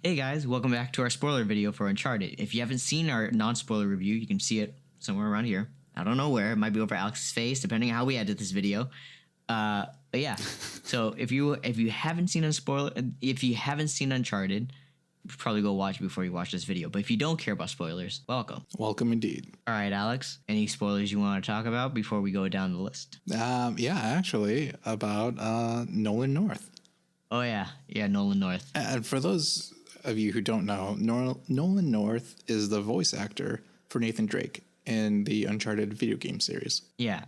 Hey guys, welcome back to our spoiler video for Uncharted. If you haven't seen our non-spoiler review, you can see it somewhere around here. I don't know where. It might be over Alex's face, depending on how we edit this video. But yeah, so if you haven't seen Uncharted, you should probably go watch it before you watch this video. But if you don't care about spoilers, welcome. Welcome indeed. All right, Alex, any spoilers you want to talk about before we go down the list? Yeah, actually, about Nolan North. Oh yeah, Nolan North. And for those of you who don't know, Nolan North is the voice actor for Nathan Drake in the Uncharted video game series. Yeah,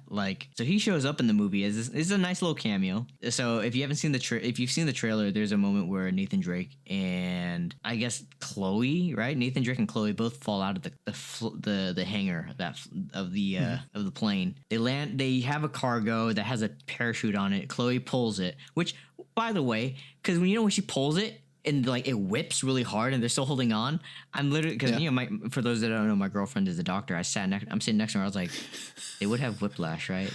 so he shows up in the movie as this is a nice little cameo. So if you haven't seen if you've seen the trailer, there's a moment where Nathan Drake and I guess Chloe, right? Nathan Drake and Chloe both fall out of the hangar of the plane. They land. They have a cargo that has a parachute on it. Chloe pulls it, which, by the way, because when she pulls it, and it whips really hard, and they're still holding on. I'm literally for those that don't know, my girlfriend is a doctor. I'm sitting next to her. I was like, they would have whiplash, right?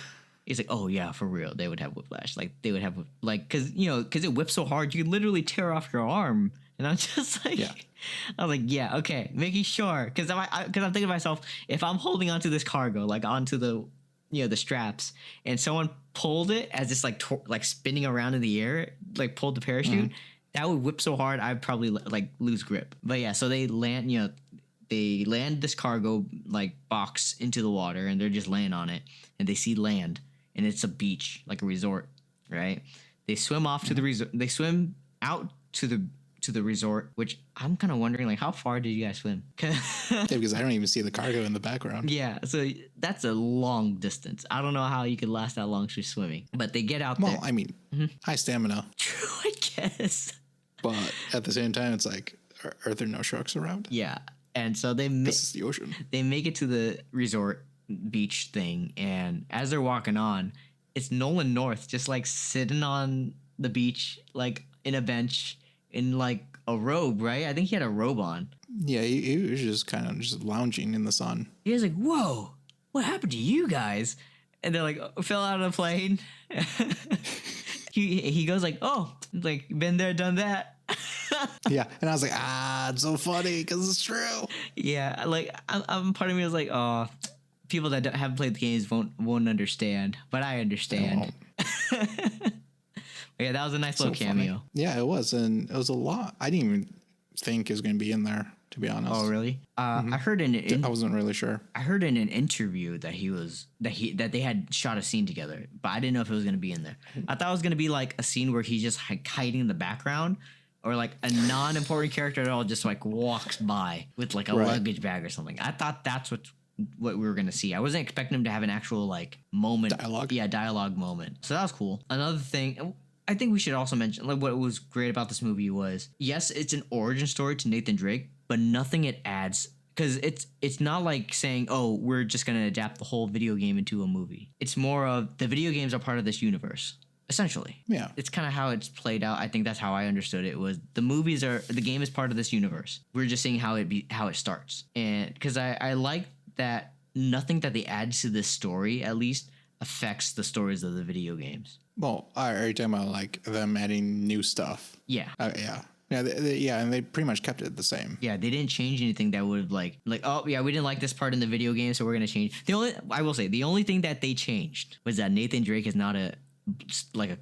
He's like, oh yeah, for real, they would have whiplash. They would have because it whips so hard, you could literally tear off your arm. And I'm just like, I was like, yeah, okay, making sure, because I'm thinking to myself, if I'm holding onto this cargo, onto the the straps, and someone pulled it as it's spinning around in the air, pulled the parachute. Mm-hmm. That would whip so hard, I'd probably lose grip. But yeah, so they land, they land this cargo box into the water, and they're just laying on it, and they see land, and it's a beach, a resort, right? They swim off to the resort. They swim out to the resort, which I'm kind of wondering, how far did you guys swim? Because I don't even see the cargo in the background. Yeah, so that's a long distance. I don't know how you could last that long just swimming, but they get out there. Well, I mean, high stamina. True, I guess. But at the same time, it's are there no sharks around? Yeah. And so this is the ocean. They make it to the resort beach thing. And as they're walking on, it's Nolan North just sitting on the beach, in a bench in a robe, right? I think he had a robe on. Yeah, he was just kind of just lounging in the sun. He was like, whoa, what happened to you guys? And they're like, fell out of the plane. He goes been there, done that. Yeah, and I was like, it's so funny because it's true. Yeah, I'm part of me was like, oh, people that haven't played the games won't understand, but I understand. Yeah, that was a nice little cameo. Funny. Yeah, it was, and it was a lot. I didn't even think it was going to be in there, to be honest. Oh, really? I heard I wasn't really sure. I heard in an interview that they had shot a scene together, but I didn't know if it was going to be in there. I thought it was going to be a scene where he's just hiding in the background, or a non-important character at all just walks by with a luggage bag or something. I thought that's what we were going to see. I wasn't expecting him to have an actual moment. Dialogue? Yeah, dialogue moment. So that was cool. Another thing, I think we should also mention, what was great about this movie was, yes, it's an origin story to Nathan Drake, but nothing it adds, because it's not saying, oh, we're just going to adapt the whole video game into a movie. It's more of the video games are part of this universe, essentially. Yeah. It's kind of how it's played out. I think that's how I understood it, was the game is part of this universe. We're just seeing how it starts. And because I like that nothing that they add to this story, at least, affects the stories of the video games. Well, are you talking about them adding new stuff? Yeah. Yeah. Yeah, and they pretty much kept it the same. Yeah, they didn't change anything that would have oh yeah, we didn't like this part in the video game, so we're gonna change. The only thing that they changed was that Nathan Drake is not a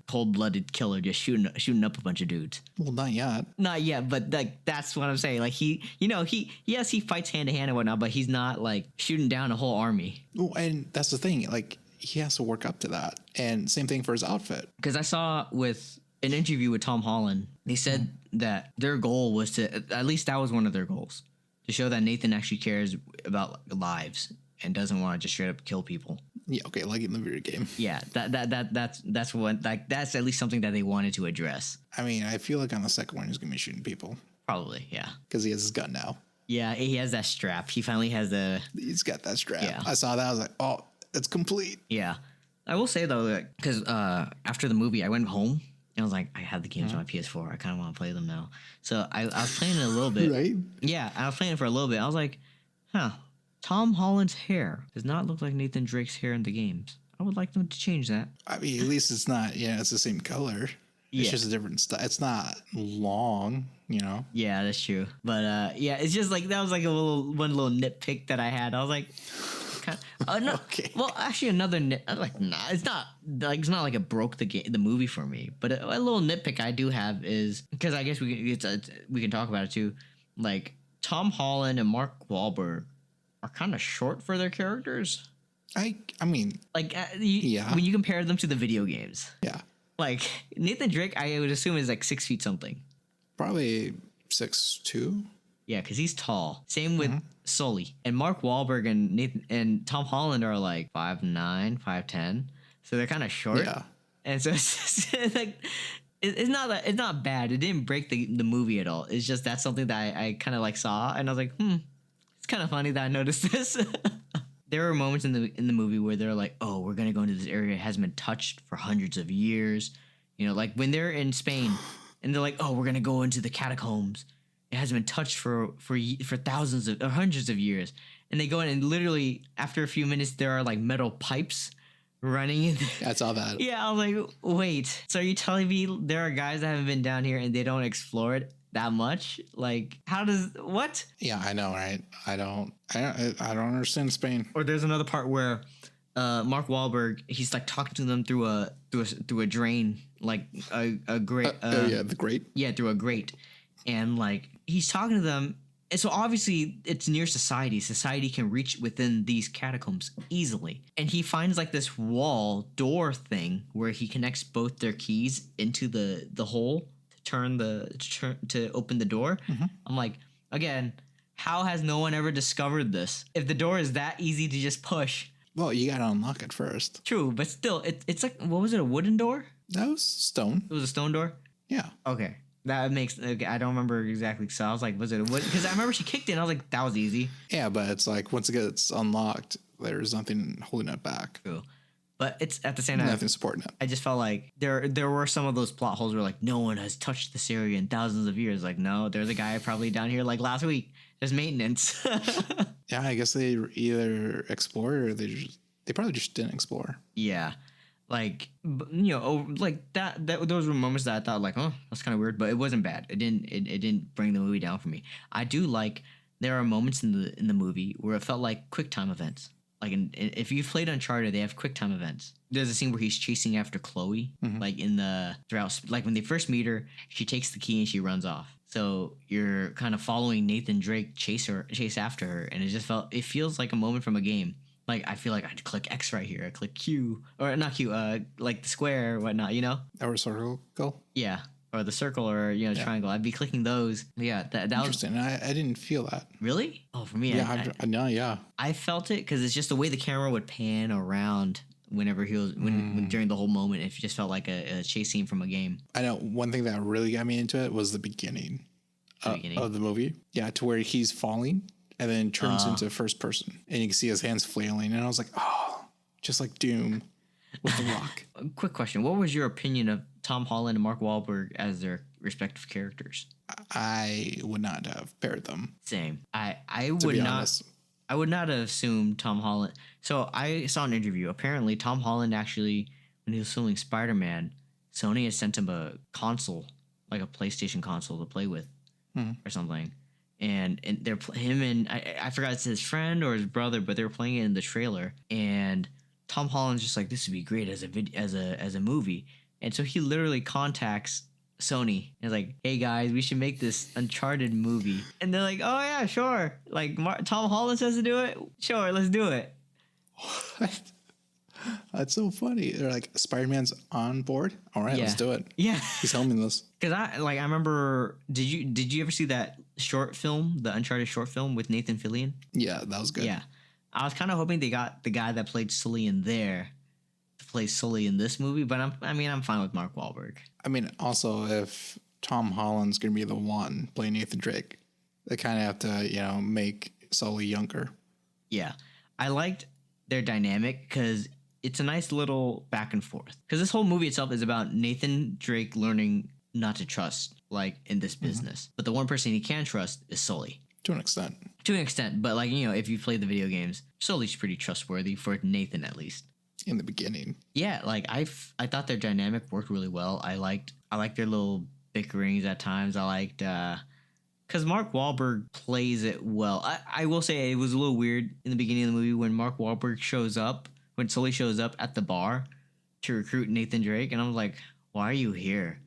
cold-blooded killer just shooting up a bunch of dudes. Well, not yet, but that's what I'm saying. He fights hand to hand and whatnot, but he's not shooting down a whole army. Well, and that's the thing, he has to work up to that. And same thing for his outfit. Because I saw with an interview with Tom Holland, they said that their goal was to, at least that was one of their goals, to show that Nathan actually cares about lives and doesn't want to just straight up kill people. Yeah, okay, in the video game. Yeah, that's what that's at least something that they wanted to address. I mean, I feel on the second one he's gonna be shooting people. Probably, yeah. Because he has his gun now. Yeah, he has that strap. He finally has He's got that strap. Yeah. I saw that. I was like, oh, it's complete. Yeah. I will say though, because after the movie, I went home and I was like, I have the games on my PS4. I kind of want to play them now. So I was playing it a little bit. Right? Yeah, I was playing it for a little bit. I was like, Tom Holland's hair does not look like Nathan Drake's hair in the games. I would like them to change that. I mean, at least it's not. Yeah, it's the same color. It's Yeah. just a different style. It's not long, you know. Yeah, that's true. But yeah, it's just like that was like one little nitpick that I had. I was like, no. Okay. Well, actually, another like nah, it's not like it broke the movie for me. But a little nitpick I do have is because I guess we can talk about it too. Like Tom Holland and Mark Wahlberg are kind of short for their characters. I mean, Like yeah. when you compare them to the video games, yeah, like Nathan Drake, I would assume is like 6 feet something. probably 6'2". Yeah, because he's tall. Same with Sully. And Mark Wahlberg and Nathan and Tom Holland are like 5'9", 5'10". So they're kind of short. Yeah. And so it's like it's not bad. It didn't break the movie at all. It's just that's something that I kind of like saw and I was like, it's kind of funny that I noticed this. There were moments in the movie where they're like, oh, we're gonna go into this area that hasn't been touched for hundreds of years. You know, like when they're in Spain and they're like, oh, we're gonna go into the catacombs. It hasn't been touched for thousands or hundreds of years. And they go in and literally after a few minutes there are like metal pipes running in. I saw that. Yeah, I was like, wait. So are you telling me there are guys that haven't been down here and they don't explore it that much? Like, how does what? Yeah, I know, right? I don't understand Spain. Or there's another part where Mark Wahlberg, he's like talking to them through a drain, like a grate. The grate. Yeah, through a grate, and like he's talking to them. And so obviously it's near society. Society can reach within these catacombs easily. And he finds like this wall door thing where he connects both their keys into the hole to open the door. I'm like, again, how has no one ever discovered this? If the door is that easy to just push. Well, you gotta unlock it first. True, but still, it's like, what was it, a wooden door? That was stone. It was a stone door? Yeah. Okay. That makes, okay, I don't remember exactly. So I was like, was it a wood? Because I remember she kicked it and I was like, that was easy. Yeah, but it's like once it gets unlocked, there's nothing holding it back. True. But it's at the same time, Nothing supporting it. I just felt like there were some of those plot holes where like no one has touched this area in thousands of years. Like, no, there's a guy probably down here like last week. There's maintenance. Yeah, I guess they either explored or they probably just didn't explore. Yeah. Like, like that those were moments that I thought like, oh, that's kind of weird, but it wasn't bad. It didn't bring the movie down for me. I do like there are moments in the movie where it felt like quick time events. Like if you've played Uncharted, they have quick time events. There's a scene where he's chasing after Chloe, like like when they first meet her, she takes the key and she runs off. So you're kind of following Nathan Drake chase after her, and it feels like a moment from a game. Like I feel like I click X right here, I click Q or not Q, like the square or whatnot, you know? Or circle. Yeah. Or the circle or triangle. I'd be clicking those. Yeah, that was interesting. I didn't feel that. Really? Oh, for me, Yeah, I know. Yeah, I felt it because it's just the way the camera would pan around whenever he was when during the whole moment. It just felt like a chase scene from a game. I know. One thing that really got me into it was the beginning of the movie. Yeah, to where he's falling and then turns into first person, and you can see his hands flailing. And I was like, oh, just like Doom with the rock. Quick question: what was your opinion of Tom Holland and Mark Wahlberg as their respective characters? I would not have paired them. Same. I would not. Honest. I would not have assumed Tom Holland. So I saw an interview. Apparently, Tom Holland actually, when he was filming Spider-Man, Sony had sent him a console, like a PlayStation console to play with, or something. And they're him and I forgot it's his friend or his brother, but they were playing it in the trailer. And Tom Holland's just like, this would be great as a movie. And so he literally contacts Sony and is like, hey guys, we should make this Uncharted movie. And they're like, oh yeah, sure. Like Tom Holland says to do it. Sure, let's do it. What? That's so funny. They're like, Spider-Man's on board. All right, let's do it. Yeah, he's helming this. Because I remember. Did you ever see that short film, the Uncharted short film with Nathan Fillion? Yeah, that was good. Yeah, I was kind of hoping they got the guy that played Sully in there to play Sully in this movie, but I'm fine with Mark Wahlberg. I mean, also if Tom Holland's gonna be the one playing Nathan Drake, they kind of have to make Sully younger. Yeah, I liked their dynamic because it's a nice little back and forth. Because this whole movie itself is about Nathan Drake learning not to trust, like, in this business. But the one person he can trust is Sully. To an extent. To an extent. But, like, if you play the video games, Sully's pretty trustworthy, for Nathan at least. in the beginning. Yeah, like I thought their dynamic worked really well. I liked their little bickerings at times. I liked because Mark Wahlberg plays it well. I will say it was a little weird in the beginning of the movie when Mark Wahlberg when Sully shows up at the bar to recruit Nathan Drake, and I'm like, why are you here?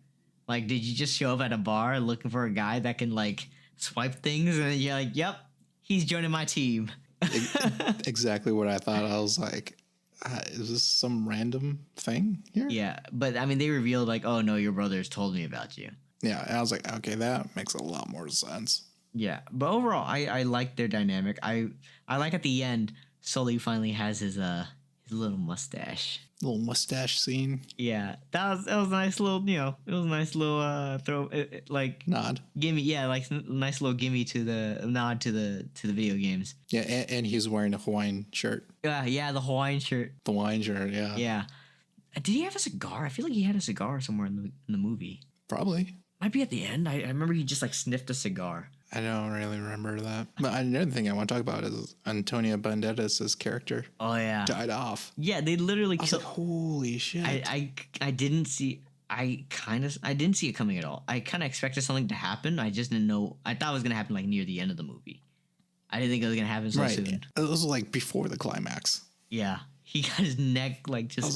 Like, did you just show up at a bar looking for a guy that can like swipe things? And you're like, yep, he's joining my team. Exactly what I thought. I was like, is this some random thing here? Yeah, but I mean, they revealed like, oh no, your brother's told me about you. Yeah, and I was like, okay, that makes a lot more sense. Yeah, but overall, I like their dynamic. I like at the end, Sully finally has his little mustache. Little mustache scene. Yeah, that was a nice little, it was a nice little throw, like nod. Gimme, yeah, like nice little gimme to the nod to the video games. Yeah, and he's wearing a Hawaiian shirt. Yeah, the Hawaiian shirt. The Hawaiian shirt, yeah. Yeah. Did he have a cigar? I feel like he had a cigar somewhere in the movie. Probably. Might be at the end. I remember he just like sniffed a cigar. I don't really remember that. But another thing I want to talk about is Antonio Banderas' character. Oh yeah, died off. Yeah, they literally killed. Like, holy shit! I didn't see. I didn't see it coming at all. I kind of expected something to happen. I just didn't know. I thought it was gonna happen like near the end of the movie. I didn't think it was gonna happen so soon. It was like before the climax. Yeah, he got his neck like just. I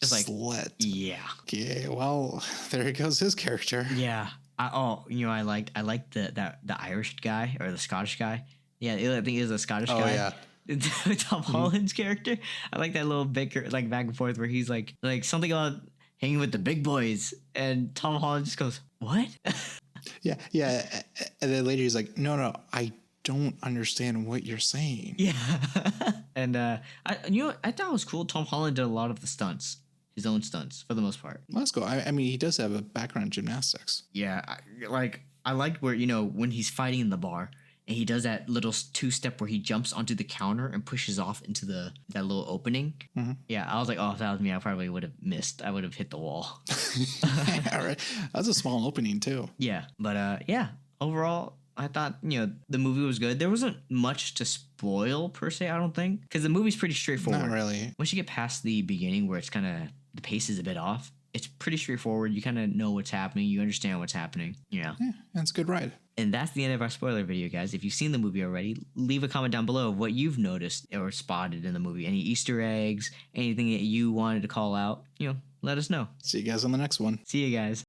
was like, slit. Yeah. Okay, well, there goes his character. Yeah. I liked the Irish guy or the Scottish guy. Yeah, I think it was a Scottish guy. Oh yeah. Tom Holland's character. I like that little bicker, like back and forth, where he's like something about hanging with the big boys, and Tom Holland just goes, "What?" Yeah, and then later he's like, "No, I don't understand what you're saying." Yeah, and I thought it was cool. Tom Holland did a lot of the stunts. His own stunts for the most part. Well, that's cool. I mean, he does have a background in gymnastics. Yeah, I liked where when he's fighting in the bar and he does that little two-step where he jumps onto the counter and pushes off into that little opening. Mm-hmm. Yeah, I was like, oh, if that was me, I probably would have missed. I would have hit the wall. Yeah, right. That's a small opening too. Yeah, but yeah, overall, I thought the movie was good. There wasn't much to spoil per se, I don't think, because the movie's pretty straightforward. Not really. Once you get past the beginning where it's kind of the pace is a bit off, it's pretty straightforward. You kind of know what's happening. You understand what's happening. Yeah, that's a good ride. And that's the end of our spoiler video, guys. If you've seen the movie already, leave a comment down below of what you've noticed or spotted in the movie. Any Easter eggs, anything that you wanted to call out, let us know. See you guys on the next one. See you guys.